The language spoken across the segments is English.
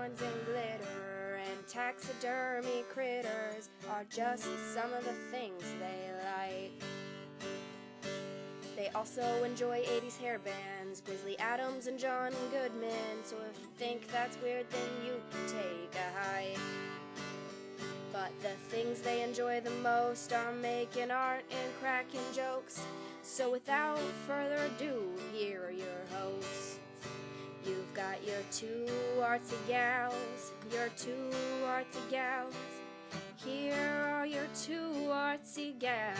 unicorns and glitter, and taxidermy critters are just some of the things they like. They also enjoy 80s hair bands, Grizzly Adams and John Goodman, so if you think that's weird, then you can take a hike. But the things they enjoy the most are making art and cracking jokes. So without further ado, here are your hosts. You've got your two artsy gals, Here are your two artsy gals.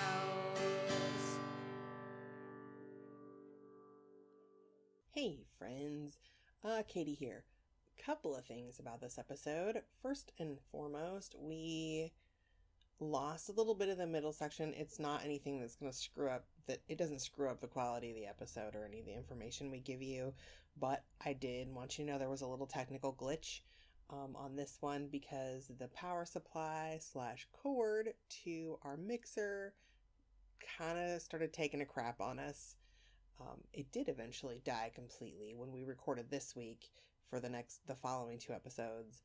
Hey friends, Katie here. Couple of things about this episode. First and foremost, we lost a little bit of the middle section. It's not anything that's going to screw up, it doesn't screw up the quality of the episode or any of the information we give you, but I did want you to know there was a little technical glitch on this one because the power supply / cord to our mixer kind of started taking a crap on us. It did eventually die completely when we recorded this week. For the following two episodes,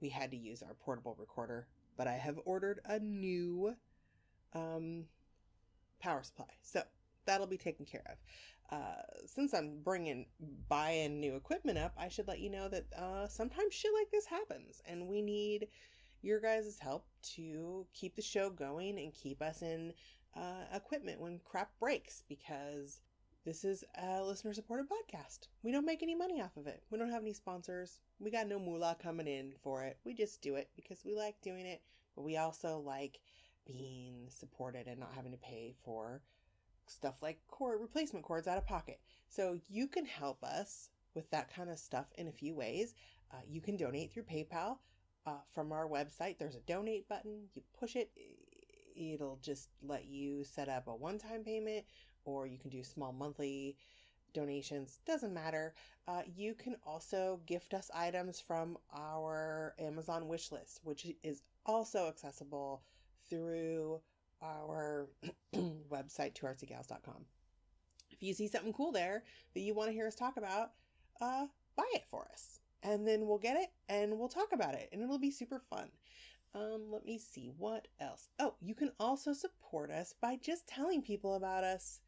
we had to use our portable recorder, but I have ordered a new power supply, so that'll be taken care of. Since I'm buying new equipment up, I should let you know that sometimes shit like this happens, and we need your guys' help to keep the show going and keep us in equipment when crap breaks, because this is a listener-supported podcast. We don't make any money off of it. We don't have any sponsors. We got no moolah coming in for it. We just do it because we like doing it, but we also like being supported and not having to pay for stuff like replacement cords out of pocket. So you can help us with that kind of stuff in a few ways. You can donate through PayPal from our website. There's a donate button. You push it. It'll just let you set up a one-time payment, or you can do small monthly donations. Doesn't matter. You can also gift us items from our Amazon wish list, which is also accessible through our website, twoartsygals.com. If you see something cool there that you want to hear us talk about, buy it for us. And then we'll get it and we'll talk about it, and it'll be super fun. Let me see what else. Oh, you can also support us by just telling people about us.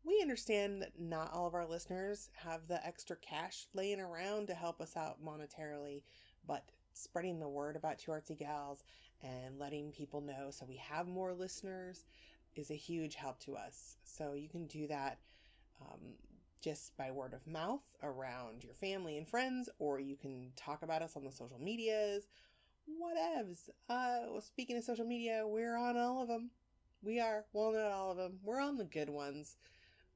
We understand that not all of our listeners have the extra cash laying around to help us out monetarily, but spreading the word about Two Artsy Gals and letting people know so we have more listeners is a huge help to us. So you can do that just by word of mouth around your family and friends, or you can talk about us on the social medias. Whatevs. Speaking of social media, we're on all of them. We are. Well, not all of them. We're on the good ones.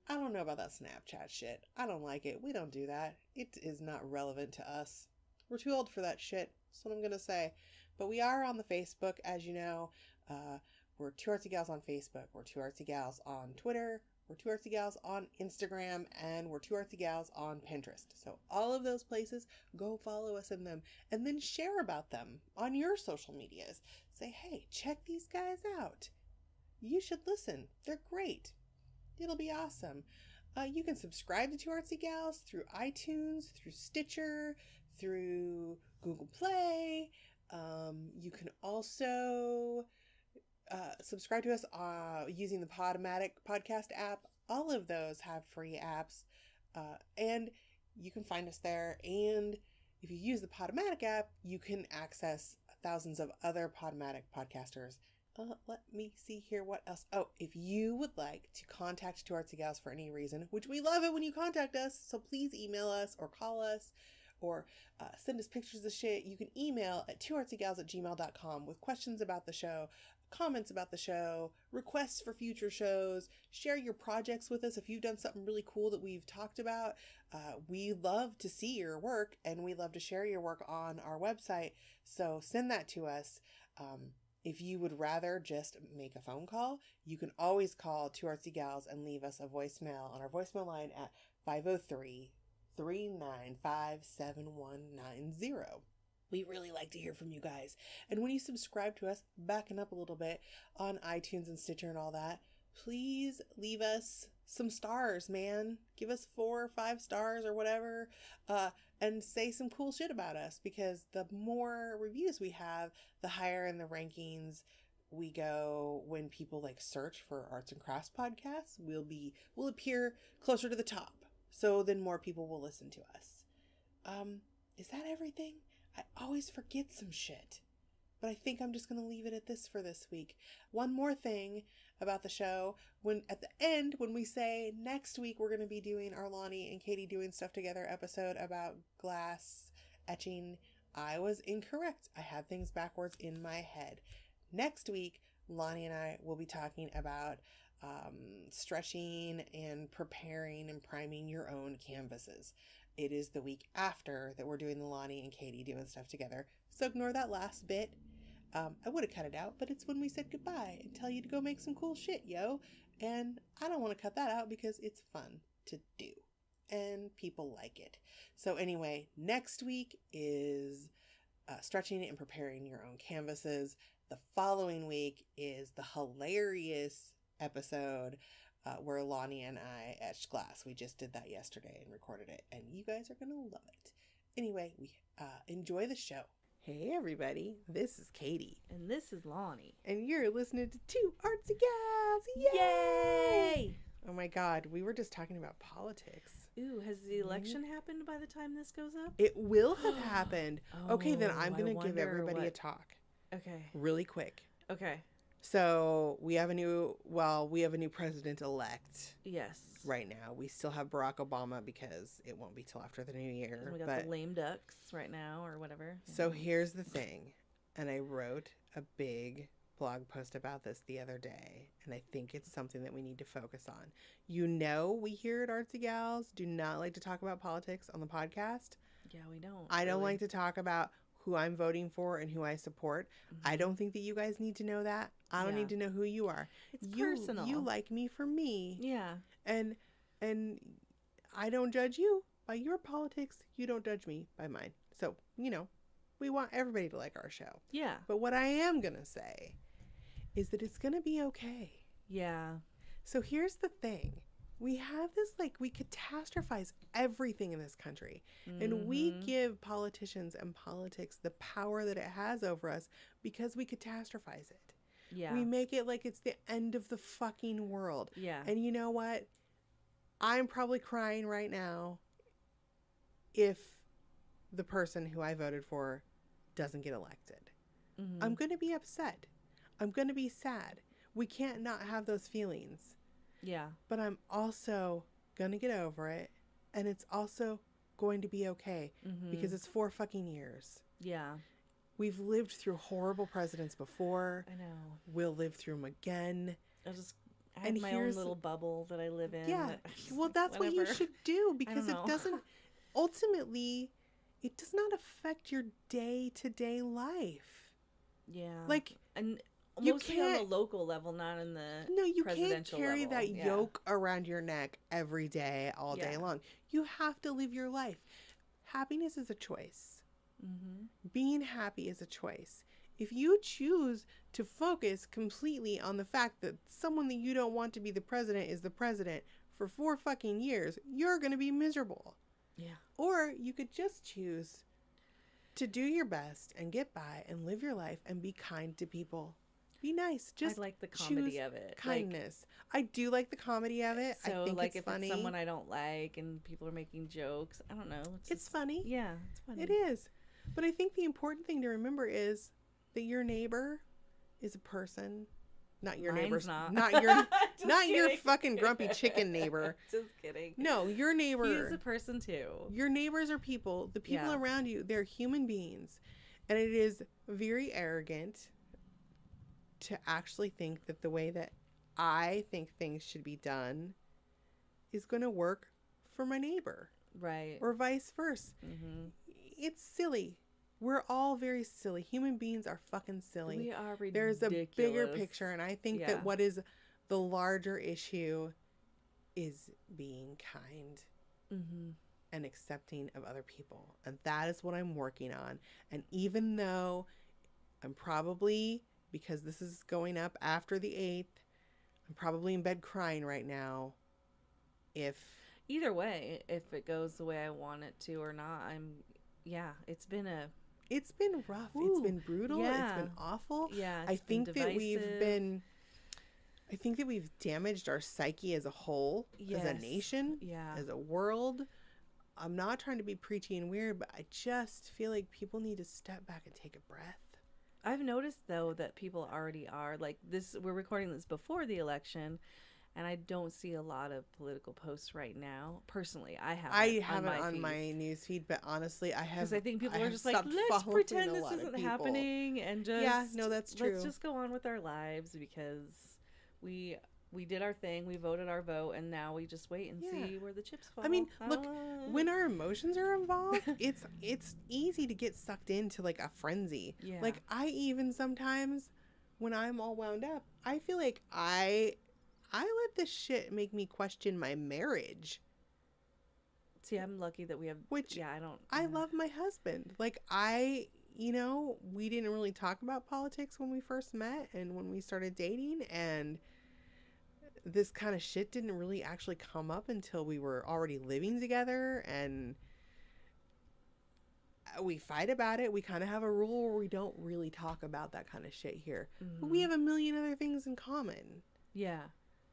I don't know about that Snapchat shit. I don't like it. We don't do that. It is not relevant to us. We're too old for that shit. That's what I'm going to say. But we are on the Facebook, as you know. We're Two Artsy Gals on Facebook. We're Two Artsy Gals on Twitter. We're Two Artsy Gals on Instagram, and we're Two Artsy Gals on Pinterest. So all of those places, go follow us in them and then share about them on your social medias. Say, hey, check these guys out. You should listen. They're great. It'll be awesome. You can subscribe to Two Artsy Gals through iTunes, through Stitcher, through Google Play. You can also subscribe to us using the Podomatic podcast app. All of those have free apps, and you can find us there. And if you use the Podomatic app, you can access thousands of other Podomatic podcasters. Let me see here. What else? Oh, if you would like to contact Two Artsy Gals for any reason, which we love it when you contact us, so please email us or call us or send us pictures of shit. You can email at twoartsygals@gmail.com with questions about the show, comments about the show, requests for future shows. Share your projects with us if you've done something really cool that we've talked about. We love to see your work, and we love to share your work on our website, so send that to us. If you would rather just make a phone call, you can always call Two Artsy Gals and leave us a voicemail on our voicemail line at 503-395-7190. We really like to hear from you guys. And when you subscribe to us, backing up a little bit on iTunes and Stitcher and all that, please leave us some stars, man. Give us 4 or 5 stars or whatever. and say some cool shit about us, because the more reviews we have, the higher in the rankings we go. When people like search for arts and crafts podcasts, we'll appear closer to the top. So then more people will listen to us. Is that everything? I always forget some shit. But I think I'm just going to leave it at this for this week. One more thing about the show. When at the end, when we say next week we're going to be doing our Lonnie and Katie Doing Stuff Together episode about glass etching, I was incorrect. I had things backwards in my head. Next week, Lonnie and I will be talking about stretching and preparing and priming your own canvases. It is the week after that we're doing the Lonnie and Katie Doing Stuff Together. So ignore that last bit. I would have cut it out, but it's when we said goodbye and tell you to go make some cool shit, yo. And I don't want to cut that out because it's fun to do. And people like it. So anyway, next week is stretching and preparing your own canvases. The following week is the hilarious episode where Lonnie and I etched glass. We just did that yesterday and recorded it. And you guys are going to love it. Anyway, we enjoy the show. Hey everybody, this is Katie. And this is Lonnie. And you're listening to Two Artsy Gals. Yay! Oh my god, we were just talking about politics. Ooh, has the election happened by the time this goes up? It will have happened. Okay, then I'm going to give everybody a talk. Okay. Really quick. Okay. So we have a new president-elect. Yes. Right now. We still have Barack Obama because it won't be till after the new year. We got the lame ducks right now or whatever. So here's the thing. And I wrote a big blog post about this the other day. And I think it's something that we need to focus on. You know, we here at Artsy Gals do not like to talk about politics on the podcast. Yeah, we don't. I don't like to talk about who I'm voting for and who I support. Mm-hmm. I don't think that you guys need to know that. I don't need to know who you are. It's personal. You like me for me. Yeah. And I don't judge you by your politics. You don't judge me by mine. So, we want everybody to like our show. Yeah. But what I am going to say is that it's going to be okay. Yeah. So here's the thing. We have this, we catastrophize everything in this country. Mm-hmm. And we give politicians and politics the power that it has over us because we catastrophize it. Yeah. We make it like it's the end of the fucking world. Yeah. And you know what? I'm probably crying right now if the person who I voted for doesn't get elected. Mm-hmm. I'm going to be upset. I'm going to be sad. We can't not have those feelings. Yeah. But I'm also going to get over it. And it's also going to be okay. Mm-hmm. Because it's 4 fucking years. Yeah. We've lived through horrible presidents before. I know. We'll live through them again. I have my own little bubble that I live in. Yeah. Well, that's what you should do. Because it doesn't... Ultimately, it does not affect your day-to-day life. Yeah. And... Mostly on the local level, not in the you presidential can't carry level. that yoke around your neck every day, all day long. You have to live your life. Happiness is a choice. Mm-hmm. Being happy is a choice. If you choose to focus completely on the fact that someone that you don't want to be the president is the president for 4 fucking years, you're going to be miserable. Yeah. Or you could just choose to do your best and get by and live your life and be kind to people. Be nice. Just I like the comedy of it. Kindness. I do like the comedy of it. So, I think it's if funny. It's someone I don't like and people are making jokes, I don't know. It's funny. Yeah, it's funny. It is. But I think the important thing to remember is that your neighbor is a person. Not your neighbor's not your fucking grumpy chicken neighbor. Just kidding. No, your neighbor. He's a person too. Your neighbors are people. The people around you, they're human beings. And it is very arrogant to actually think that the way that I think things should be done is going to work for my neighbor. Right. Or vice versa. Mm-hmm. It's silly. We're all very silly. Human beings are fucking silly. We are ridiculous. There's a bigger picture, and I think that what is the larger issue is being kind and accepting of other people. And that is what I'm working on. And even though I'm probably... because this is going up after the 8th, I'm probably in bed crying right now. Either way, if it goes the way I want it to or not, it's been rough. Ooh, it's been brutal. yeah. It's been awful. Yeah, I it's been think that divisive. I think that we've damaged our psyche as a whole, as a Yes. nation, Yeah. as a world. I'm not trying to be preachy and weird, but I just feel like people need to step back and take a breath. I've noticed though that people already are like this. We're recording this before the election, and I don't see a lot of political posts right now. Personally, I haven't on my news feed, but honestly, I have, because I think people I are have just like, stopped let's following pretend a this lot of isn't people. happening and just Yeah, no, that's true. Let's just go on with our lives because we did our thing, we voted our vote, and now we just wait and see where the chips fall. I mean, look, when our emotions are involved, it's easy to get sucked into like a frenzy. Yeah. Like I even sometimes when I'm all wound up, I feel like I let this shit make me question my marriage. See, I'm lucky that we have. Which I love my husband. Like we didn't really talk about politics when we first met and when we started dating, and this kind of shit didn't really actually come up until we were already living together, and we fight about it. We kind of have a rule where we don't really talk about that kind of shit here. Mm-hmm. But we have a million other things in common. Yeah.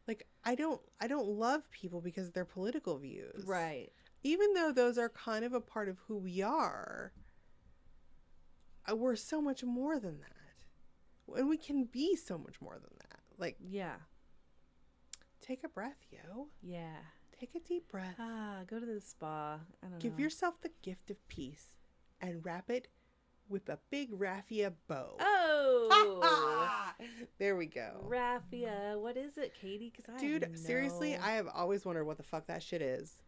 Like I don't love people because of their political views. Right. Even though those are kind of a part of who we are, we're so much more than that. And we can be so much more than that. Like, yeah. Take a breath, yo. Yeah. Take a deep breath. Go to the spa. I don't know. Give yourself the gift of peace and wrap it with a big raffia bow. Oh! There we go. Raffia. What is it, Katie? Because Dude, seriously, I have always wondered what the fuck that shit is.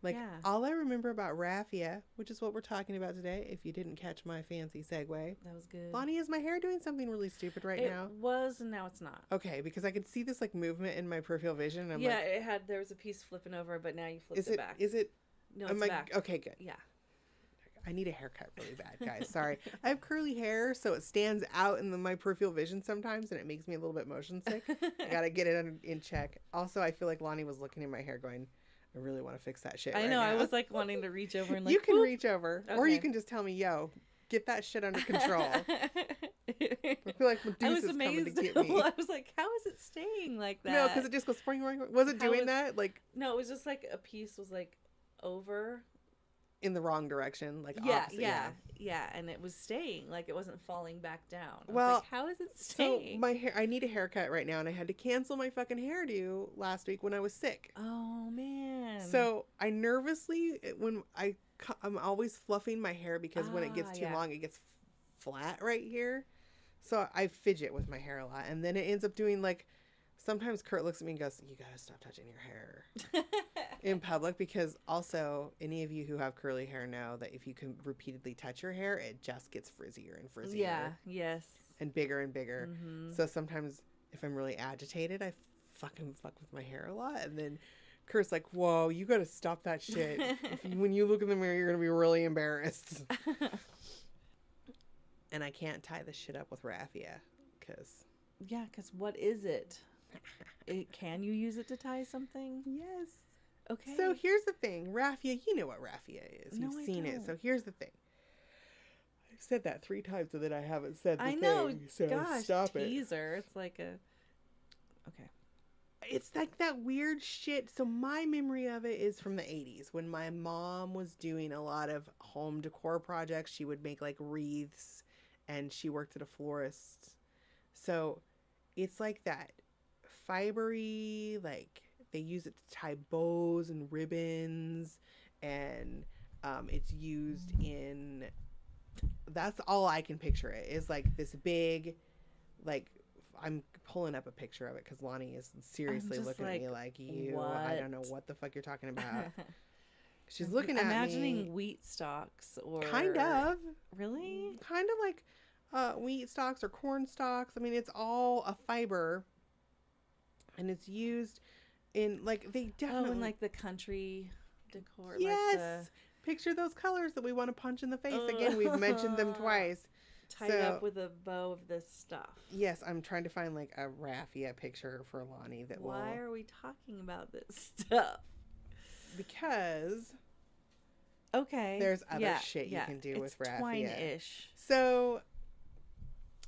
Like, all I remember about raffia, which is what we're talking about today, if you didn't catch my fancy segue. That was good. Lonnie, is my hair doing something really stupid now? It was, and now it's not. Okay, because I could see this, like, movement in my peripheral vision. And there was a piece flipping over, but now you flipped it back. Is it? No, it's back. Okay, good. Yeah. I need a haircut really bad, guys. Sorry. I have curly hair, so it stands out in my peripheral vision sometimes, and it makes me a little bit motion sick. I gotta get it in check. Also, I feel like Lonnie was looking in my hair going, I really want to fix that shit. I know. Now. I was like wanting to reach over and like. You can whoop. reach over, or you can just tell me, "Yo, get that shit under control." I feel like Medusa's coming to get me. I was like, "How is it staying like that?" No, because it just goes spring. Was it doing that? Like, no, it was just like a piece was like over. In the wrong direction, like opposite, yeah, and it was staying, like it wasn't falling back down. I was like, how is it staying? So my hair, I need a haircut right now, and I had to cancel my fucking hairdo last week when I was sick. Oh man! So I nervously, I'm always fluffing my hair because when it gets too long, it gets flat right here. So I fidget with my hair a lot, and then it ends up doing like. Sometimes Kurt looks at me and goes, "You gotta stop touching your hair in public," because also any of you who have curly hair know that if you can repeatedly touch your hair, it just gets frizzier and frizzier. Yeah. Yes. And bigger and bigger. Mm-hmm. So sometimes if I'm really agitated, I fucking fuck with my hair a lot, and then Kurt's like, "Whoa, you gotta stop that shit. When you look in the mirror, you're gonna be really embarrassed." And I can't tie this shit up with raffia because. Yeah, because what is it? Can you use it to tie something? Yes. Okay. So here's the thing. Raffia, you know what raffia is. No, You've seen it. So here's the thing. I've said that 3 times so that I haven't said the I know. thing. So Gosh, stop teaser. It's like a... Okay. It's like that weird shit. So my memory of it is from the 80s when my mom was doing a lot of home decor projects. She would make like wreaths and she worked at a florist. So it's like that fibery, like they use it to tie bows and ribbons, and it's used in, that's all I can picture it is like this big, like I'm pulling up a picture of it because Lonnie is seriously looking at me like, I don't know what the fuck you're talking about. She's looking at me. Imagining wheat stalks or... Kind of. Really? Kind of like wheat stalks or corn stalks. I mean, it's all a fiber, and it's used in like they definitely in like the country decor. Yes, like picture those colors that we want to punch in the face. Again, we've mentioned them twice. Tied up with a bow of this stuff. Yes, I'm trying to find like a raffia picture for Lonnie that Why are we talking about this stuff? because okay, there's other shit you can do with raffia. Twine-ish. So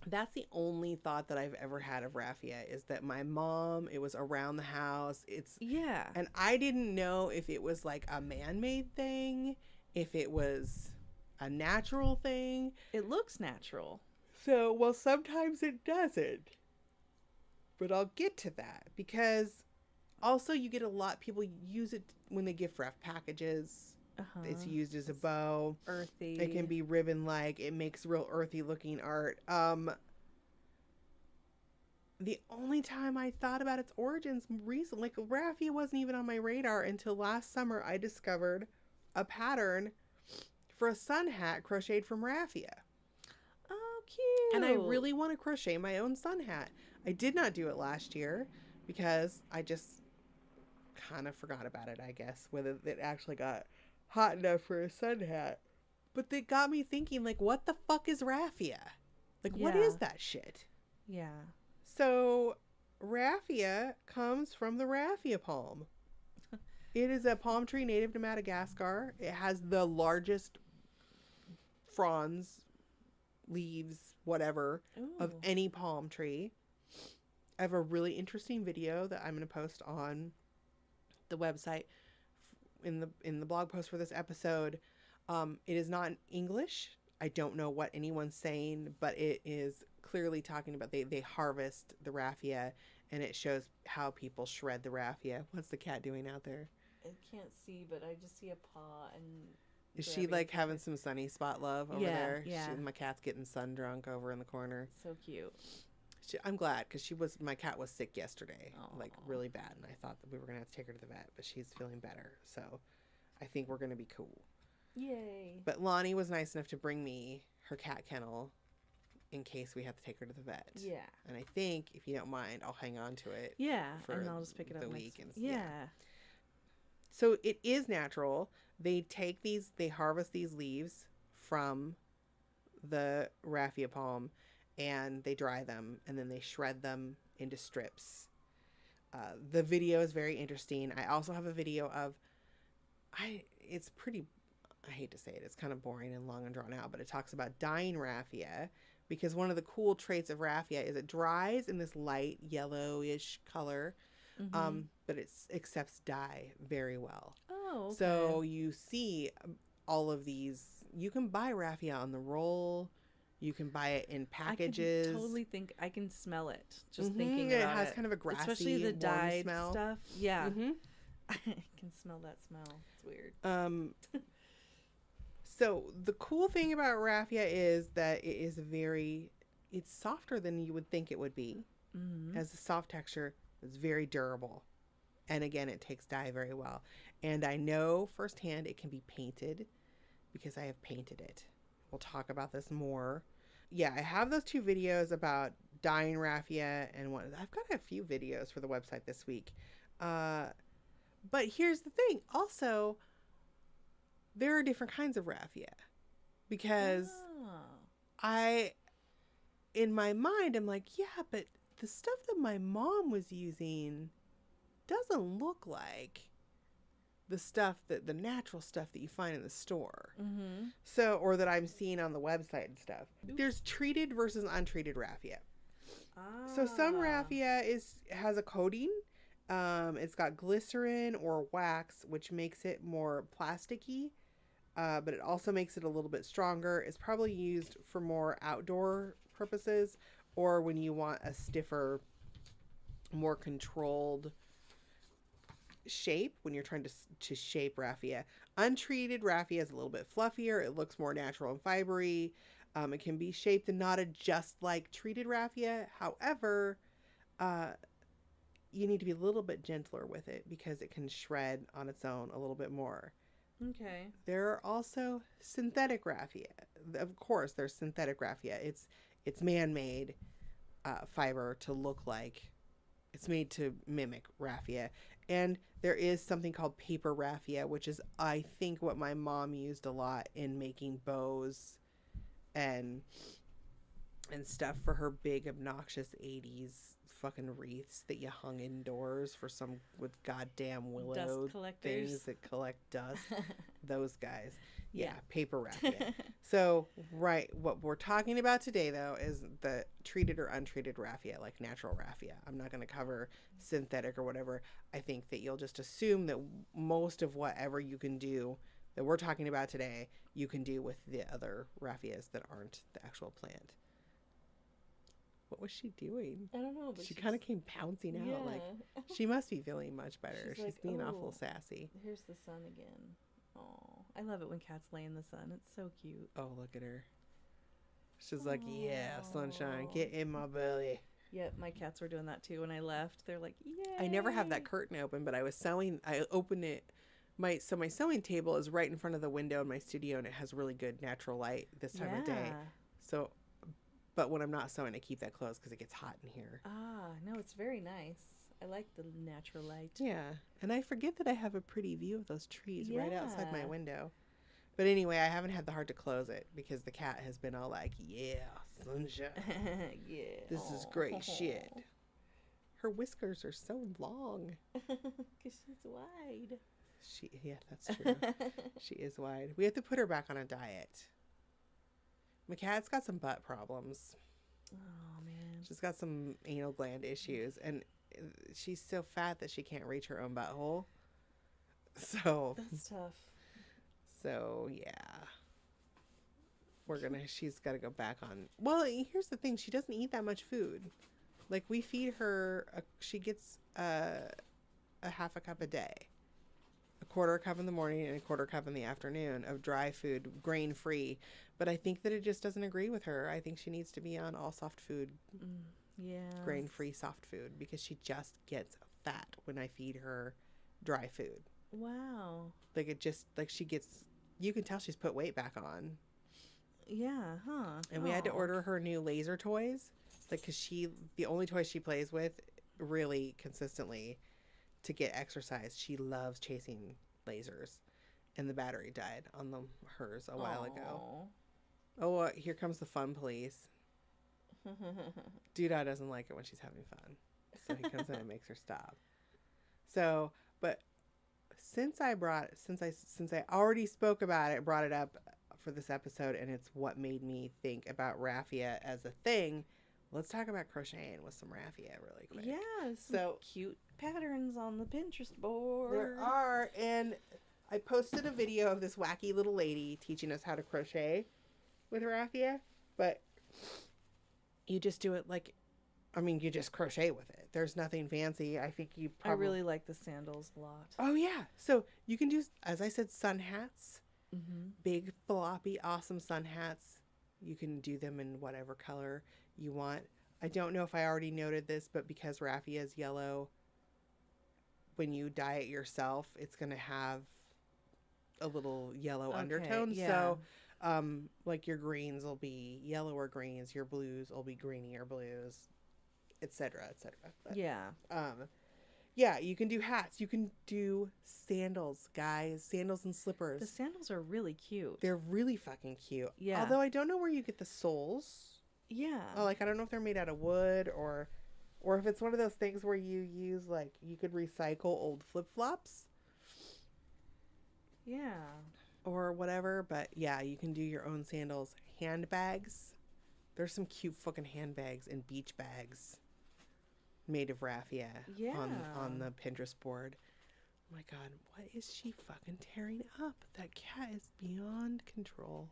that's the only thought that I've ever had of raffia, is that my mom, it was around the house. And I didn't know if it was like a man-made thing, if it was a natural thing. It looks natural. So, well, sometimes it doesn't. But I'll get to that, because also you get a lot, people use it when they gift wrap packages. It's used as a bow. Earthy. It can be ribbon-like. It makes real earthy looking art. The only time I thought about its origins recently, like raffia wasn't even on my radar until last summer. I discovered a pattern for a sun hat crocheted from raffia. Oh, cute. And I really want to crochet my own sun hat. I did not do it last year because I just kind of forgot about it, I guess, whether it actually got hot enough for a sun hat. But it got me thinking, like, what the fuck is raffia? Like, what is that shit? Yeah. So raffia comes from the raffia palm. It is a palm tree native to Madagascar. It has the largest fronds, leaves, whatever, of any palm tree. I have a really interesting video that I'm going to post on the website in the blog post for this episode. It is not in English. I don't know what anyone's saying, but it is clearly talking about they harvest the raffia, and it shows how people shred the raffia. What's the cat doing out there? I can't see, but I just see a paw. And is she like having some sunny spot love over there? Yeah. My cat's getting sun drunk over in the corner. So cute. I'm glad, because my cat was sick yesterday, like really bad, and I thought that we were gonna have to take her to the vet, but she's feeling better, so I think we're gonna be cool. Yay. But Lonnie was nice enough to bring me her cat kennel in case we have to take her to the vet. Yeah. And I think, if you don't mind, I'll hang on to it. Yeah, for and I'll just pick it up the next week. Yeah. So it is natural. They harvest these leaves from the raffia palm, and they dry them, and then they shred them into strips. The video is very interesting. I also have a video of, it's pretty, I hate to say it, it's kind of boring and long and drawn out, but it talks about dyeing raffia, because one of the cool traits of raffia is it dries in this light yellowish color, but it accepts dye very well. Oh, okay. So you see all of these, you can buy raffia on the roll. You can buy it in packages. I can totally think, I can smell it. Just thinking about it. It has kind of a grassy, especially the dyed smell. Stuff. Yeah. I can smell that smell. It's weird. So the cool thing about raffia is that it's softer than you would think it would be. It has a soft texture. It's very durable. And again, it takes dye very well. And I know firsthand it can be painted, because I have painted it. We'll talk about this more. Yeah, I have those 2 videos about dyeing raffia, and I've got a few videos for the website this week. But here's the thing. Also, there are different kinds of raffia, because in my mind, I'm like, yeah, but the stuff that my mom was using doesn't look like the natural stuff that you find in the store. So, or that I'm seeing on the website and stuff. There's treated versus untreated raffia. So some raffia has a coating. It's got glycerin or wax, which makes it more plasticky, but it also makes it a little bit stronger. It's probably used for more outdoor purposes, or when you want a stiffer, more controlled shape, when you're trying to shape raffia. Untreated raffia is a little bit fluffier. It looks more natural and fibery. It can be shaped and knotted just like treated raffia. However, you need to be a little bit gentler with it, because it can shred on its own a little bit more. Okay. There are also synthetic raffia. Of course, there's synthetic raffia. It's man-made fiber to look like. It's made to mimic raffia. And there is something called paper raffia, which is, I think, what my mom used a lot in making bows and stuff for her big, obnoxious 80s fucking wreaths that you hung indoors for some with goddamn willow Dust collectors. things that collect dust. Those guys. Yeah, Yeah. paper raffia. So, right, what we're talking about today, though, is the treated or untreated raffia, like natural raffia. I'm not going to cover synthetic or whatever. I think that you'll just assume that most of whatever you can do that we're talking about today, you can do with the other raffias that aren't the actual plant. What was she doing? I don't know. But She kind of came pouncing out. Yeah. Like, she must be feeling much better. She's like, being "Oh, awful sassy. Here's the sun again. Oh, I love it when cats lay in the sun. It's so cute. Oh, look at her. She's like, yeah, sunshine, Aw. get in my belly. Yep, my cats were doing that too. When I left, they're like, "Yay!" I never have that curtain open, but I was sewing. I opened it. My sewing table is right in front of the window in my studio, and it has really good natural light this time of day. So, but when I'm not sewing, I keep that closed because it gets hot in here. Ah, no, it's very nice. I like the natural light. Yeah, and I forget that I have a pretty view of those trees right outside my Yeah. window. But anyway, I haven't had the heart to close it because the cat has been all like, yeah, sunshine. Yeah. This is great shit. Her whiskers are so long. Because she's wide. Yeah, that's true. She is wide. We have to put her back on a diet. My cat's got some butt problems. Oh, man. She's got some anal gland issues, and she's so fat that she can't reach her own butthole. So That's tough. So yeah, she's got to go back on. Well, here's the thing: she doesn't eat that much food. Like we feed her, she gets a half a cup a day, a quarter cup in the morning and a quarter cup in the afternoon of dry food, grain free. But I think that it just doesn't agree with her. I think she needs to be on all soft food, Yeah. grain free soft food, because she just gets fat when I feed her dry food. Wow. Like it just like she gets. You can tell she's put weight back on. Yeah, huh. And we had to order her new laser toys. Like, because the only toys she plays with really consistently to get exercise, she loves chasing lasers. And the battery died on hers a while ago. Oh, here comes the fun police. Doodah doesn't like it when she's having fun. So he comes in and makes her stop. So, but since I already spoke about it, brought it up for this episode, and it's what made me think about raffia as a thing, let's talk about crocheting with some raffia really quick. Yeah, so cute patterns on the Pinterest board. There are, and I posted a video of this wacky little lady teaching us how to crochet with raffia, but you just do it you just crochet with it. There's nothing fancy. I think you probably... I really like the sandals a lot. Oh, yeah. So you can do, as I said, sun hats. Mm-hmm. Big, floppy, awesome sun hats. You can do them in whatever color you want. I don't know if I already noted this, but because raffia is yellow, when you dye it yourself, it's going to have a little yellow undertone. Yeah. So, like your greens will be yellower greens, your blues will be greenier blues, etc., etc. Yeah. Yeah, you can do hats. You can do sandals, guys. Sandals and slippers. The sandals are really cute. They're really fucking cute. Yeah. Although I don't know where you get the soles. Yeah. Oh, like I don't know if they're made out of wood or if it's one of those things where you use like you could recycle old flip-flops. Yeah. Or whatever, but yeah, you can do your own sandals. Handbags. There's some cute fucking handbags and beach bags made of raffia on the Pinterest board. Oh my god, what is she fucking tearing up? That cat is beyond control.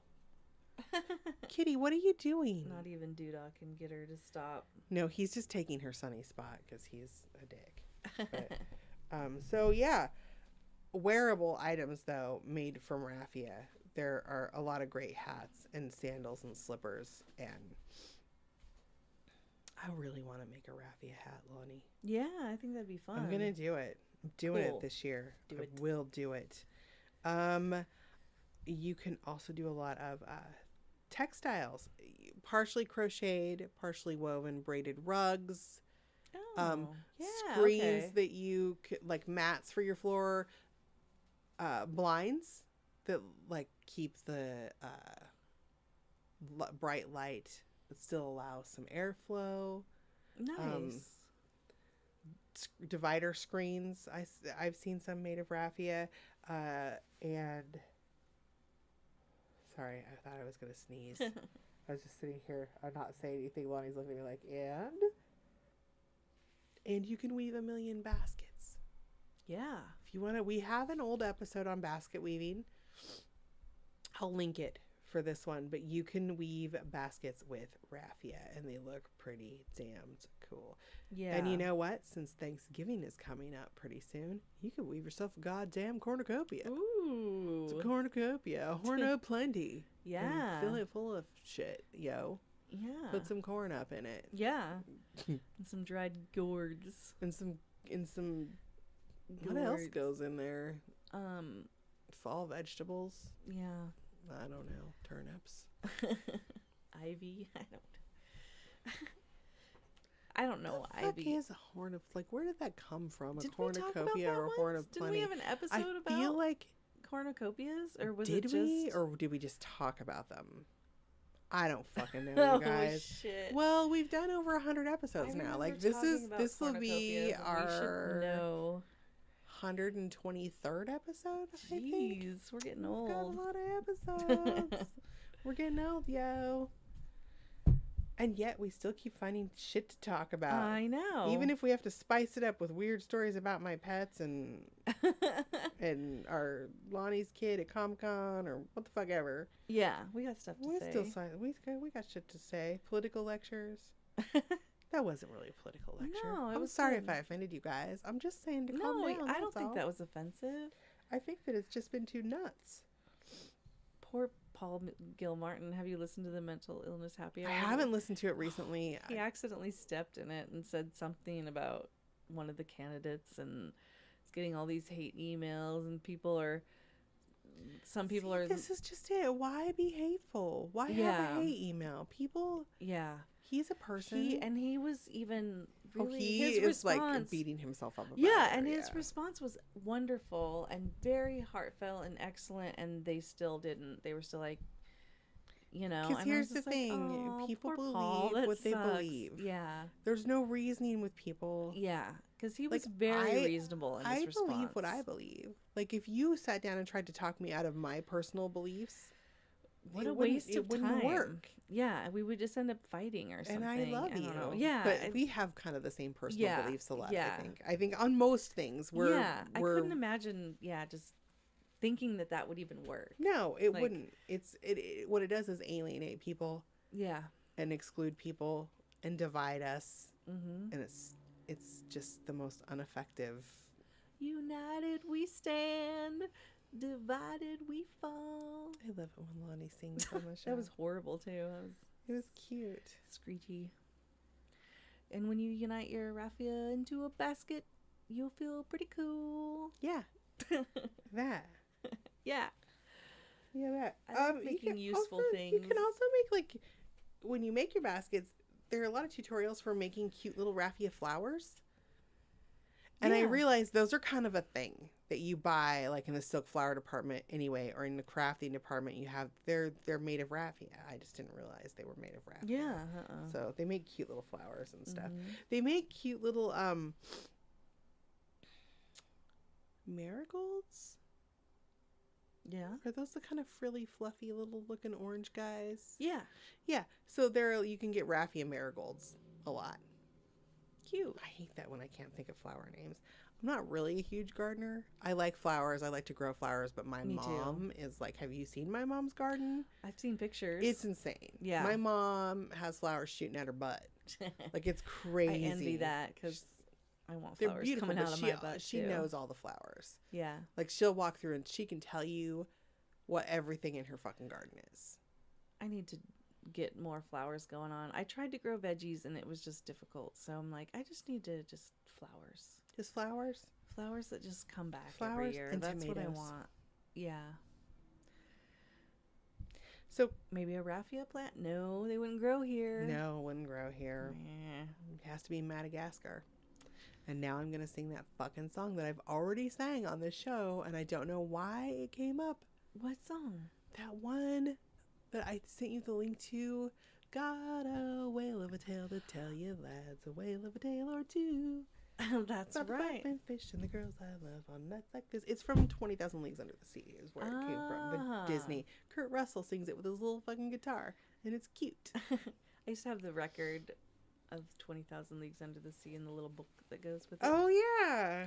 Kitty, what are you doing? Not even Doodah can get her to stop. No, he's just taking her sunny spot because he's a dick. But, so yeah, wearable items though made from raffia. There are a lot of great hats and sandals and slippers, and I really want to make a raffia hat, Lonnie. Yeah, I think that'd be fun. I'm gonna do it. I'm doing Cool. it this year. Do it. I will do it. You can also do a lot of textiles, partially crocheted, partially woven, braided rugs. Oh, yeah, Screens okay. that you could, like mats for your floor, blinds that like keep the bright light but still allow some airflow. Nice. divider screens. I've seen some made of raffia. And sorry, I thought I was going to sneeze. I was just sitting here. I'm not saying anything. Lonnie's looking at me like, and you can weave 1,000,000 baskets. Yeah. If you want to, we have an old episode on basket weaving. I'll link it for this one, but you can weave baskets with raffia and they look pretty damned cool. Yeah. And you know what? Since Thanksgiving is coming up pretty soon, you can weave yourself a goddamn cornucopia. Ooh. It's a cornucopia, a horn o' plenty. Yeah. And fill it full of shit, yo. Yeah. Put some corn up in it. Yeah. And some dried gourds. And some what else goes in there? Fall vegetables. Yeah. I don't know. Turnips. Ivy. I don't know. What the fuck is a horn of, like, where did that come from? A cornucopia or a horn of plenty? Didn't we have an episode about? I feel like cornucopias, or was did it just... we, or did we just talk about them? I don't fucking know, you guys. Oh shit. Well, we've done over 100 episodes now. Like, this will be our 123rd episode. Jeez, I think. We're getting We've old. got a lot of episodes. We're getting old, yo. And yet we still keep finding shit to talk about. I know. Even if we have to spice it up with weird stories about my pets and and our Lonnie's kid at Comic-Con or what the fuck ever. Yeah, we got stuff to say. We got shit to say. Political lectures. That wasn't really a political lecture. No, I'm sorry if I offended you guys. I'm just saying to calm down. I don't think that was offensive. I think that it's just been too nuts. Poor Paul Gilmartin. Have you listened to the mental illness happy hour? I haven't listened to it recently. He accidentally stepped in it and said something about one of the candidates, and it's getting all these hate emails, and some people are. This is just it. Why be hateful? Why have a hate email? People. Yeah. He's a person. He was even really. He his is response, like beating himself up about Yeah, and his response was wonderful and very heartfelt and excellent, and they still didn't. They were still like, Because here's the thing: people believe what they believe. Yeah. There's no reasoning with people. Yeah, because he was very reasonable in his response. I believe what I believe. Like, if you sat down and tried to talk me out of my personal beliefs, what a waste of time. It wouldn't work. Yeah, we would just end up fighting or something. And I love you. Know. Yeah, but we have kind of the same personal beliefs a lot. Yeah. I think on most things I couldn't imagine. Yeah, just thinking that would even work. No, it wouldn't. What it does is alienate people. Yeah, and exclude people and divide us. Mm-hmm. And it's just the most ineffective. United we stand. Divided we fall. I love it when Lonnie sings on the show. That was horrible too. It was cute. Screechy. And when you unite your raffia into a basket, you'll feel pretty cool. Yeah. That. Yeah. Yeah, that. I like making useful things. You can also make, when you make your baskets, there are a lot of tutorials for making cute little raffia flowers. And I realized those are kind of a thing that you buy, like in the silk flower department anyway, or in the crafting department. You have they're made of raffia. I just didn't realize they were made of raffia. Yeah. So they make cute little flowers and stuff. Mm-hmm. They make cute little marigolds. Yeah. Are those the kind of frilly, fluffy, little looking orange guys? Yeah. Yeah. So you can get raffia marigolds a lot. Cute. I hate that when I can't think of flower names. I'm not really a huge gardener. I like flowers. I like to grow flowers, but my mom is like, have you seen my mom's garden? I've seen pictures. It's insane. Yeah. My mom has flowers shooting at her butt. Like, it's crazy. I envy that because I want They're flowers beautiful, coming out of she, my butt she too. knows all the flowers. Yeah. Like, she'll walk through and she can tell you what everything in her fucking garden is. I need to get more flowers going on. I tried to grow veggies and it was just difficult. So I'm like, I just need to flowers. Just flowers? Flowers that just come back flowers every year. And That's tomatoes. what I want. Yeah. So maybe a raffia plant? No, they wouldn't grow here. No, it wouldn't grow here. It has to be Madagascar. And now I'm going to sing that fucking song that I've already sang on this show, and I don't know why it came up. What song? That one that I sent you the link to. Got a whale of a tale to tell you, lads, a whale of a tale or two. That's About the right. fine fish and the girls I love on nights like this. It's from 20,000 Leagues Under the Sea is where it came from. The Disney. Kurt Russell sings it with his little fucking guitar. And it's cute. I used to have the record of 20,000 Leagues Under the Sea in the little book that goes with it. Oh, yeah.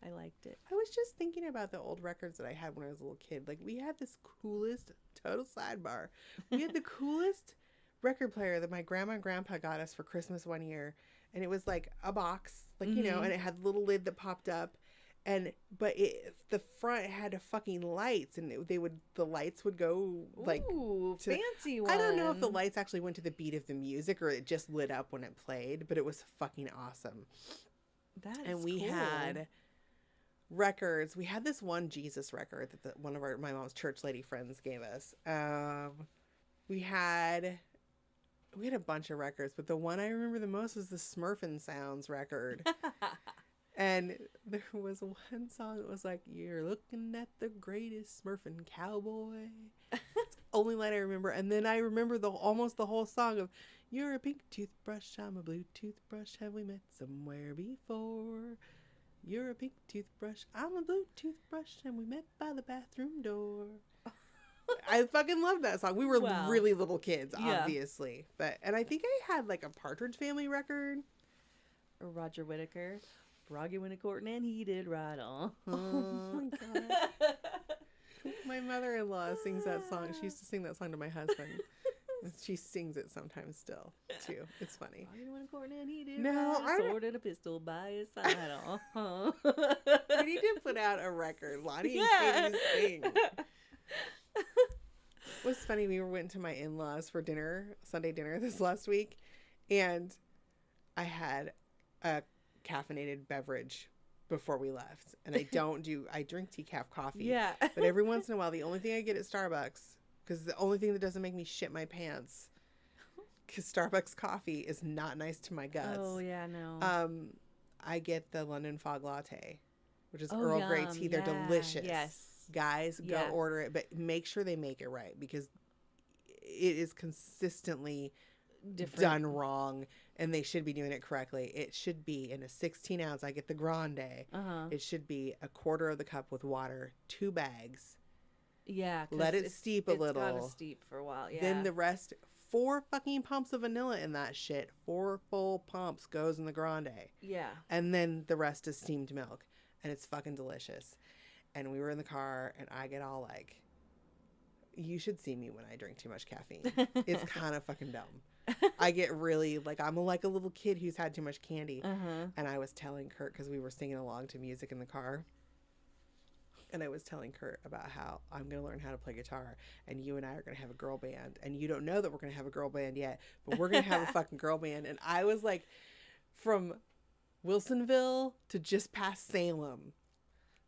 I liked it. I was just thinking about the old records that I had when I was a little kid. Like, we had this coolest, total sidebar. We had the coolest record player that my grandma and grandpa got us for Christmas one year. And it was like a box, like, you know, and it had a little lid that popped up. But the front had a fucking lights, and the lights would go like, ooh, fancy one. I don't know if the lights actually went to the beat of the music or it just lit up when it played, but it was fucking awesome. And we had records. We had this one Jesus record that one of my mom's church lady friends gave us. We had a bunch of records, but the one I remember the most was the Smurfin' Sounds record. And there was one song that was like, "You're looking at the greatest Smurfin' cowboy." It's the only line I remember. And then I remember almost the whole song of, "You're a pink toothbrush, I'm a blue toothbrush. Have we met somewhere before? You're a pink toothbrush, I'm a blue toothbrush, and we met by the bathroom door." I fucking love that song. We were really little kids, obviously. And I think I had like a Partridge Family record. Or Roger Whittaker. Froggy went a courting and he did right on. Oh my god. My mother-in-law sings that song. She used to sing that song to my husband. She sings it sometimes still, too. It's funny. Froggy went a courting and he did No, right, a sword and a pistol by his side. We need to put out a record. Lonnie and Katie sing. It was funny. We went to my in-laws for dinner, Sunday dinner this last week, and I had a caffeinated beverage before we left. And I drink decaf coffee. Yeah. But every once in a while, the only thing I get at Starbucks, because the only thing that doesn't make me shit my pants, because Starbucks coffee is not nice to my guts. Oh, yeah, no. I get the London Fog Latte, which is Earl Grey tea. They're delicious. Yes. Guys, go order it, but make sure they make it right, because it is consistently done wrong, and they should be doing it correctly. It should be in a 16 ounce. I get the grande. It should be a quarter of the cup with water, 2 bags. Yeah. Let it steep a little. It's gotta steep for a while, yeah. Then the rest, 4 fucking pumps of vanilla in that shit. 4 full pumps goes in the grande. Yeah. And then the rest is steamed milk, and it's fucking delicious. And we were in the car, and I get all like, you should see me when I drink too much caffeine. It's kind of fucking dumb. I get really, like, I'm like a little kid who's had too much candy. And I was telling Kurt, because we were singing along to music in the car, and I was telling Kurt about how I'm going to learn how to play guitar, and you and I are going to have a girl band. And you don't know that we're going to have a girl band yet, but we're going to have a fucking girl band. And I was like, from Wilsonville to just past Salem.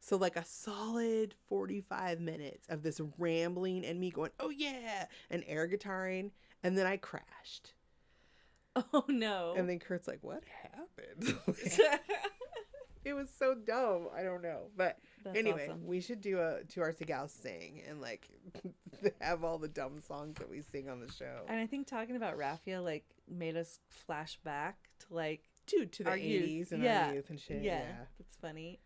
So like a solid 45 minutes of this rambling and me going, "Oh yeah," and air guitaring. And then I crashed. Oh no. And then Kurt's like, "What happened?" It was so dumb. I don't know. But that's anyway, awesome. We should do a To Our Gals Sing and like have all the dumb songs that we sing on the show. And I think talking about Raffia like made us flash back to like to the 80s and our youth and shit. Yeah. That's funny.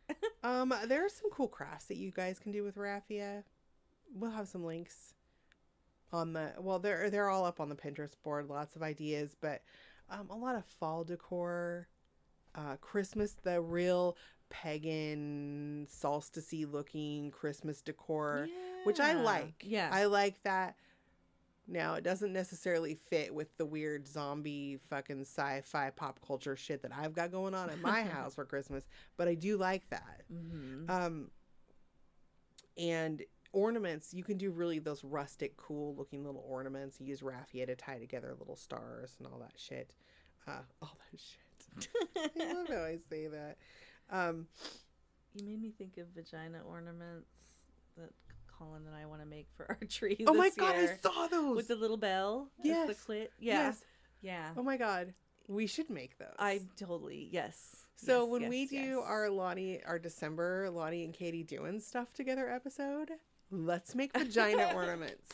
There are some cool crafts that you guys can do with Raffia. We'll have some links on they're all up on the Pinterest board. Lots of ideas, but a lot of fall decor, Christmas, the real pagan solstice-y looking Christmas decor, which I like. Yeah, I like that. Now, it doesn't necessarily fit with the weird zombie fucking sci-fi pop culture shit that I've got going on at my house for Christmas, but I do like that. And ornaments, you can do really those rustic, cool looking little ornaments. You use raffia to tie together little stars and all that shit. All that shit. I love how I say that. You made me think of vagina ornaments that Colin and I want to make for our tree. Oh my this god, year. I saw those With the little bell. Yes. The clit. Yeah. Yes. Yeah. Oh my god, we should make those. I totally, yes. So yes, when yes, we do our December Lonnie and Katie doing stuff together episode, let's make vagina ornaments.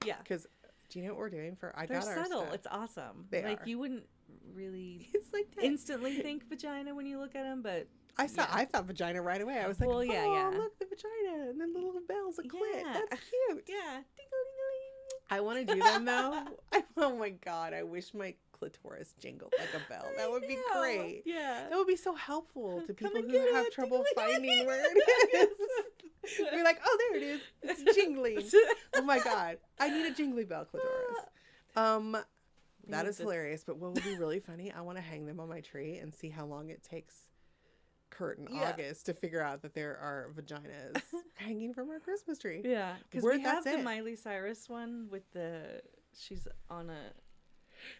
Yeah. Because Do you know what we're doing for? They're got our subtle. stuff. It's awesome. They like are. you wouldn't really It's like that. instantly think vagina when you look at them, but I thought vagina right away. I was like, Well, yeah, oh, yeah. look, the vagina, and then the little bells, a clit. Yeah. That's cute. yeah, ding-a-ling-a-ling. I want to do them though. Oh my god, I wish my clitoris jingled like a bell. That would be great. Yeah. That would be so helpful to Come people and who get have it. trouble finding where it is. We're like, oh, there it is. It's jingling. Oh my god, I need a jingly bell clitoris. That is hilarious. But what would be really funny? I want to hang them on my tree and see how long it takes Kurt and August to figure out that there are vaginas hanging from our Christmas tree. Yeah, because we have the Miley Cyrus one with she's on a.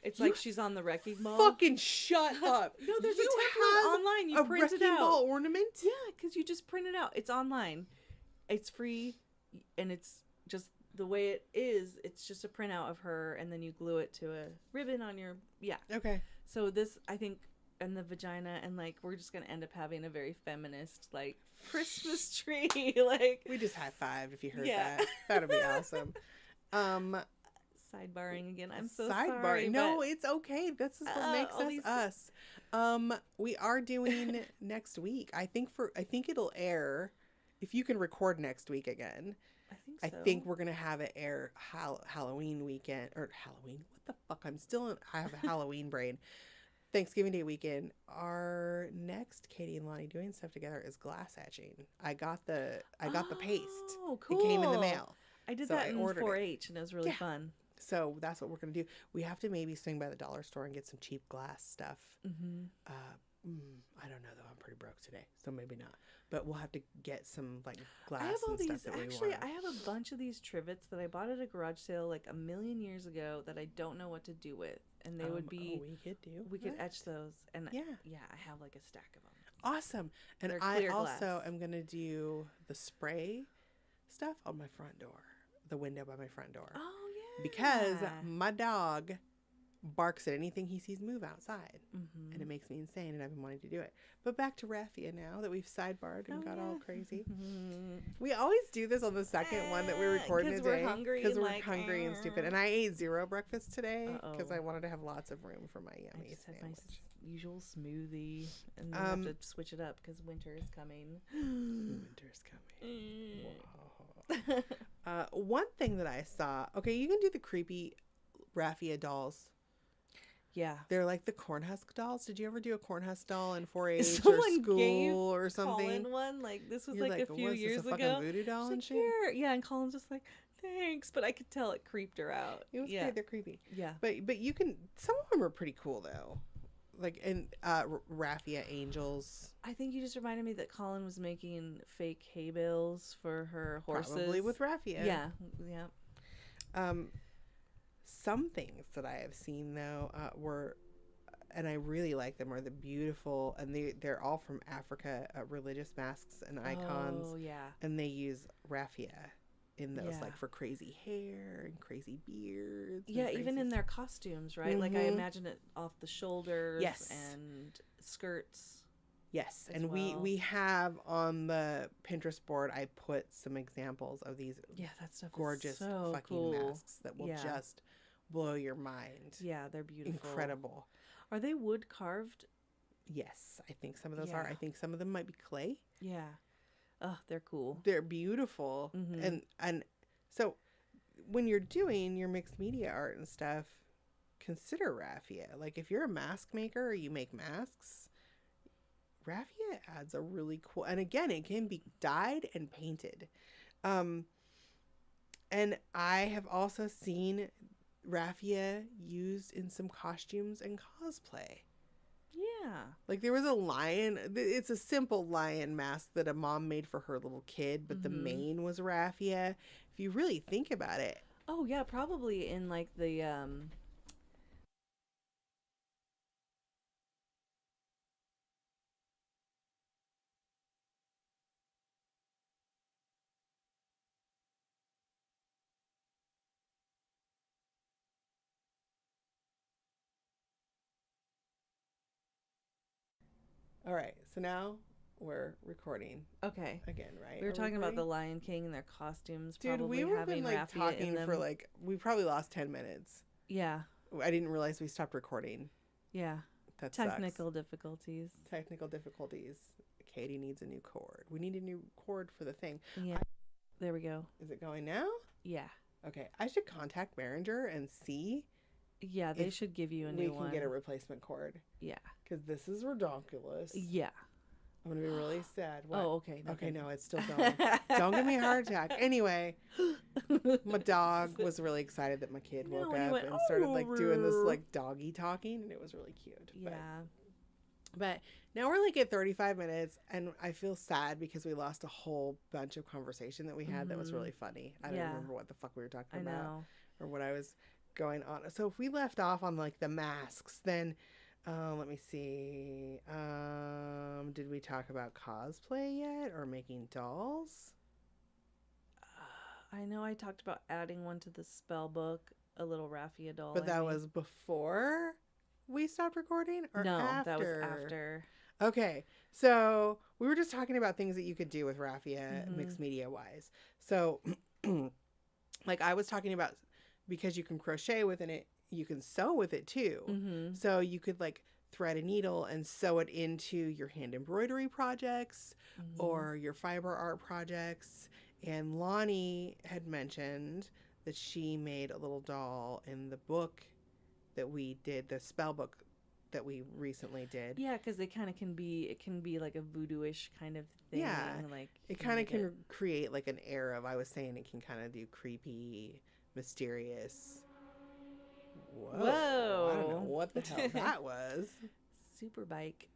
It's like she's on the wrecking ball. Fucking shut up! No, there's a template online. You print it out. A wrecking ball ornament? Yeah, because you just print it out. It's online. It's free, and it's just the way it is. It's just a printout of her, and then you glue it to a ribbon on your Okay. So this, I think, and the vagina, and like we're just gonna end up having a very feminist like Christmas tree. Like we just high-fived if you heard that. That'd be awesome. Sidebarring again. I'm so Sidebar. sorry. No, it's okay. This is what makes us us. We are doing next week. I think it'll air if you can record next week again. I think so. I think we're gonna have it air Halloween weekend or Halloween. What the fuck? I have a Halloween brain. Thanksgiving Day weekend. Our next Katie and Lonnie doing stuff together is glass etching. I got the paste. Oh, cool. It came in the mail. I did that in 4-H and it was really fun. So that's what we're going to do. We have to maybe swing by the dollar store and get some cheap glass stuff. Mm-hmm. I don't know, though. I'm pretty broke today, so maybe not. But we'll have to get some like glass I have all and these. stuff that Actually, we want. I have a bunch of these trivets that I bought at a garage sale like a million years ago that I don't know what to do with. And they would be... We could etch those. And yeah, I have like a stack of them. Awesome. And I also am going to do the spray stuff on my front door. The window by my front door. Oh, yeah. Because my dog barks at anything he sees move outside. Mm-hmm. And it makes me insane, and I've been wanting to do it. But back to Raffia now that we've sidebarred and got all crazy. Mm-hmm. We always do this on the second one that we record in a day. Because we're like, hungry and stupid. And I ate 0 breakfast today because I wanted to have lots of room for my yummy I just sandwich. had my usual smoothie. And then I have to switch it up because winter is coming. Winter's coming. Wow. One thing that I saw. Okay, you can do the creepy Raffia dolls. Yeah. They're like the cornhusk dolls. Did you ever do a cornhusk doll in 4-H or Someone school gave or something? Colin one. Like, this was You're like a few years this a ago. fucking voodoo doll She's and like, shit? here. Yeah, and Colin's just like, thanks. But I could tell it creeped her out. It was great. They're creepy. Yeah. But you can... Some of them are pretty cool, though. Like, in Raffia angels. I think you just reminded me that Colin was making fake hay bales for her horses. Probably with Raffia. Yeah. Some things that I have seen, though, were... And I really like them, are the beautiful... And they're all from Africa, religious masks and icons. Oh, yeah. And they use Raffia in those, Yeah. like, for crazy hair and crazy beards. Yeah, even in their costumes, right? Like, I imagine it off the shoulders. Yes. And skirts. Yes, as and well. we have on the Pinterest board, I put some examples of these That stuff gorgeous is so fucking cool. masks that will just blow your mind. Yeah, they're beautiful. Incredible. Are they wood carved? Yes, I think some of those are. I think some of them might be clay. Yeah. Oh, they're cool. They're beautiful. Mm-hmm. And so when you're doing your mixed media art and stuff, consider Raffia. Like if you're a mask maker or you make masks, Raffia adds a really cool, and again, it can be dyed and painted. And I have also seen Raffia used in some costumes and cosplay. Yeah. Like there was a lion. It's a simple lion mask that a mom made for her little kid, but the mane was Raffia. If you really think about it. Oh yeah, probably in like the All right, so now we're recording Okay. again, right? We were Are talking about the recording? Lion King and their costumes. Dude, probably we were having been like raffia talking in them. for like we probably lost 10 minutes. Yeah. I didn't realize we stopped recording. Yeah. That Technical sucks. difficulties. Technical difficulties. Katie needs a new cord. We need a new cord for the thing. Yeah. There we go. Is it going now? Yeah. Okay. I should contact Behringer and see. Yeah, they should give you a new one. We can get a replacement cord. Yeah. Because this is ridiculous. Yeah. I'm going to be really sad. What? Oh, okay. Okay, no, it's still going. Don't give me a heart attack. Anyway, my dog was really excited that my kid woke up went, and started like doing this like doggy talking, and it was really cute. Yeah. But now we're like at 35 minutes, and I feel sad because we lost a whole bunch of conversation that we had that was really funny. I don't remember what the fuck we were talking about or what I was going on. So if we left off on like the masks, then let me see. Did we talk about cosplay yet or making dolls? I know I talked about adding one to the spell book, a little Raffia doll. But that was before we stopped recording or no, after? that was after. Okay, so we were just talking about things that you could do with Raffia mixed media wise. So like I was talking about, because you can crochet within it, you can sew with it too. So you could like thread a needle and sew it into your hand embroidery projects or your fiber art projects. And Lonnie had mentioned that she made a little doll in the book that we did, the spell book that we recently did. Yeah, because it kind of can be like a voodoo-ish kind of thing. Yeah, like it kind of can create like an air of, I was saying it can kind of do creepy, mysterious. Whoa. I don't know what the hell that was. Super bike.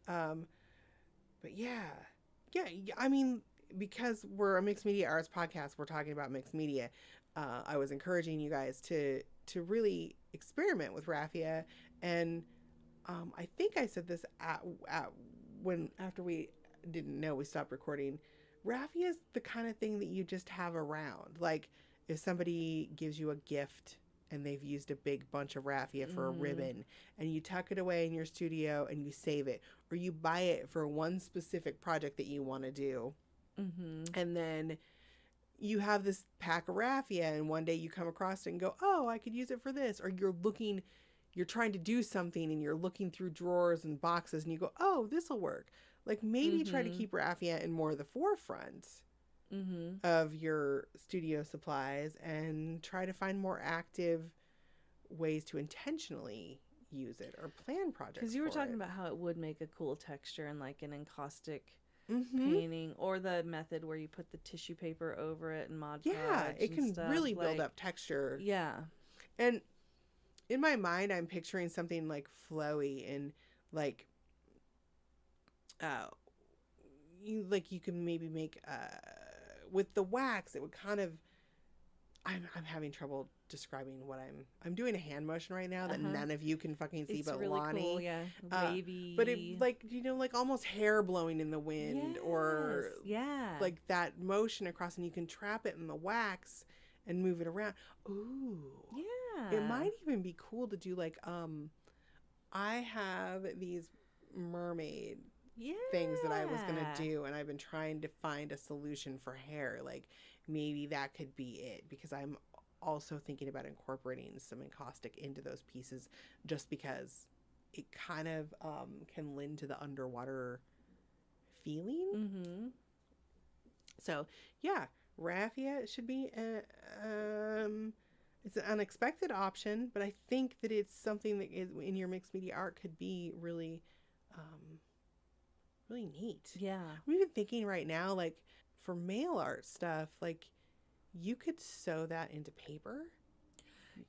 But yeah, I mean, because we're a mixed media arts podcast, we're talking about mixed media. I was encouraging you guys to really experiment with Raffia, and I think I said this after we didn't know we stopped recording. Raffia is the kind of thing that you just have around. Like if somebody gives you a gift and they've used a big bunch of raffia for a ribbon, and you tuck it away in your studio and you save it, or you buy it for one specific project that you want to do, and then you have this pack of raffia, and one day you come across it and go, oh, I could use it for this. Or you're trying to do something and you're looking through drawers and boxes and you go, oh, this will work. Like maybe try to keep raffia in more of the forefront of your studio supplies, and try to find more active ways to intentionally use it or plan projects. Because you were talking about how it would make a cool texture in like an encaustic painting, or the method where you put the tissue paper over it and Mod Podge. Yeah, it can stuff. really build like, up texture. Yeah. And in my mind, I'm picturing something like flowy and like you can maybe make with the wax, it would kind of, I'm having trouble describing what I'm doing a hand motion right now that none of you can fucking see, it's but really Lonnie. cool, yeah. Wavy. But it like, like almost hair blowing in the wind, or like that motion across, and you can trap it in the wax and move it around. Ooh. Yeah. It might even be cool to do like I have these mermaid things that I was gonna do, and I've been trying to find a solution for hair. Like maybe that could be it, because I'm also thinking about incorporating some encaustic into those pieces, just because it kind of can lend to the underwater feeling. So yeah, raffia should be it's an unexpected option, but I think that it's something that is in your mixed media art could be really really neat. Yeah. I'm even thinking right now, like for mail art stuff, like you could sew that into paper.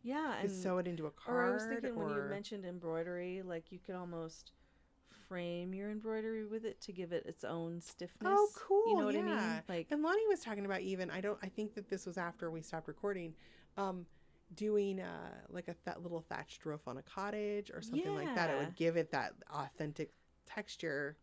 Yeah. You could sew it into a card. Or I was thinking when you mentioned embroidery, like you could almost frame your embroidery with it to give it its own stiffness. Oh, cool. You know what I mean? Like, and Lonnie was talking about even, I think that this was after we stopped recording, doing like that little thatched roof on a cottage or something like that. It would give it that authentic texture.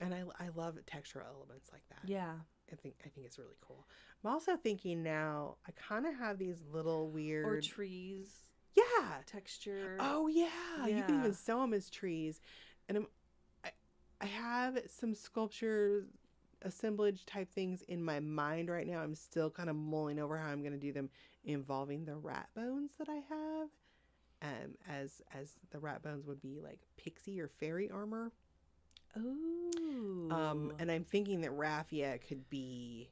And I love texture elements like that. Yeah. I think it's really cool. I'm also thinking now, I kind of have these little weird, or trees. Yeah. Texture. Oh yeah. You can even sew them as trees. And I have some sculpture assemblage type things in my mind right now. I'm still kind of mulling over how I'm going to do them involving the rat bones that I have. As the rat bones would be like pixie or fairy armor. Oh. And I'm thinking that raffia could be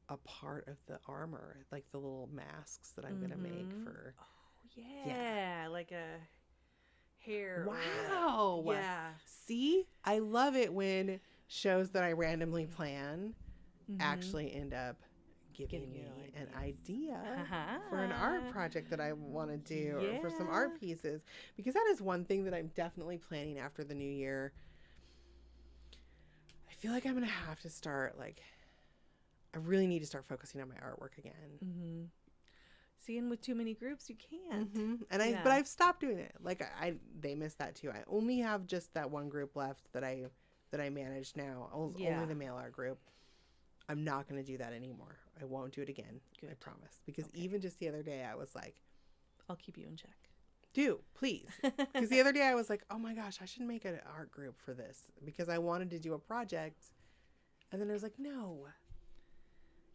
a part of the armor, like the little masks that I'm gonna make for. Oh yeah, like a hair. Wow. Yeah. See, I love it when shows that I randomly plan actually end up giving me an idea for an art project that I want to do or for some art pieces, because that is one thing that I'm definitely planning after the new year. I feel like I'm gonna have to start, like, I really need to start focusing on my artwork again. Seeing with too many groups, you can't. And but I've stopped doing it. Like they missed that too. I only have just that one group left that I manage now. Only the mail art group. I'm not going to do that anymore. I won't do it again. Good. I promise. Because even just the other day, I was like, I'll keep you in check. Do, please. Because the other day I was like, oh my gosh, I should make an art group for this. Because I wanted to do a project. And then I was like, no.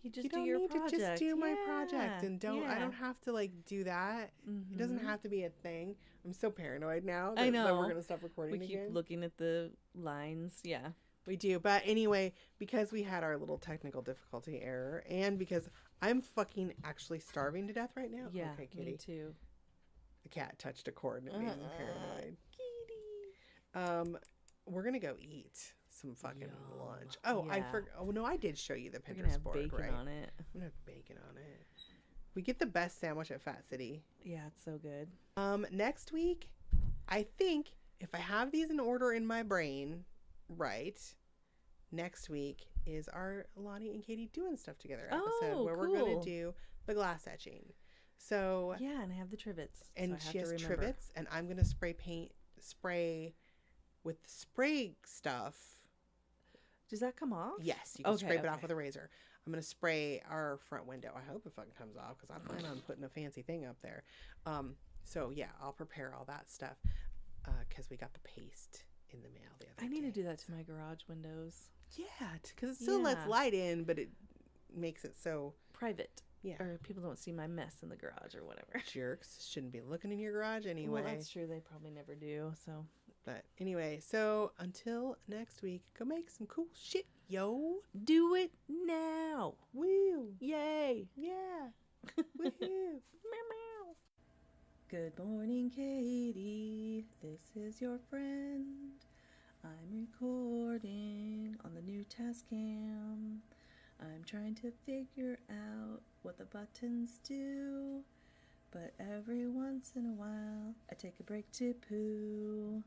You just don't do your need project. to just do my project. And I don't have to like do that. It doesn't have to be a thing. I'm so paranoid now that, I know. that we're going to stop recording again. We keep looking at the lines. Yeah. We do. But anyway, because we had our little technical difficulty error, and because I'm fucking actually starving to death right now. Yeah, okay, kitty. me too. The cat touched a cord and it made me paranoid. Kitty. We're going to go eat some fucking lunch. Oh, yeah. Oh, no, I did show you the Pinterest board, bacon right? on it. I'm going to have bacon on it. We get the best sandwich at Fat City. Yeah, it's so good. Next week, I think if I have these in order in my brain, right, next week is our Lonnie and Katie doing stuff together episode where we're going to do the glass etching. So yeah, and I have the trivets. And she has trivets, and I'm going to spray with the spray stuff. Does that come off? Yes, you can scrape it off with a razor. I'm going to spray our front window. I hope it fucking comes off because I plan on putting a fancy thing up there. So yeah, I'll prepare all that stuff because we got the paste in the mail the other day. I need to do that to my garage windows. Yeah, because it still lets light in, but it makes it so private. Yeah. Or people don't see my mess in the garage or whatever. Jerks shouldn't be looking in your garage anyway. Well, that's true. They probably never do. So. But anyway, so until next week, go make some cool shit, yo. Do it now. Woo. Yay. Yeah. Woohoo. Meow meow. Good morning, Katie. This is your friend. I'm recording on the new Tascam. I'm trying to figure out what the buttons do, but every once in a while I take a break to poo.